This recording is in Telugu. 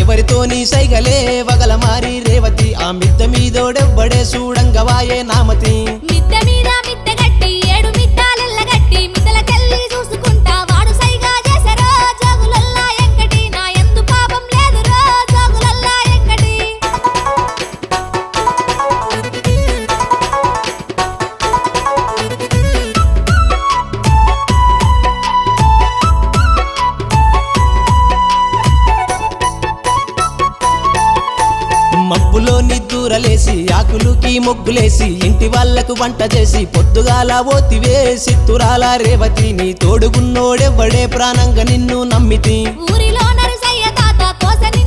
ఎవరితోని సైగలే వగల మారి రేవతి ఆ మిద్ద మీదోడెవ్వడే చూడంగవాయే నామతి మిద్దె మీద మిద్దె గట్టి 7 మిద్దాలెల్ల గట్టి మిద్దలకెళ్ళి చూసుకుంటా వాడు సైగా చేసరో జోగులల్లా ఎంకటి నా ఎందు పాపం లేదురో జోగులల్లా ఎంకటి మబ్బులో నిద్దూరలేసి ఆకులుకి మొగ్గులేసి ఇంటి వాళ్లకు వంట చేసి పొద్దుగాల ఓతివే సిత్తురాల రేవతి నీ తోడుగున్నోడెవ్వడే ప్రాణంగా నిన్ను నమ్మితి ఊరిలో నరసయ్య తాత కోసని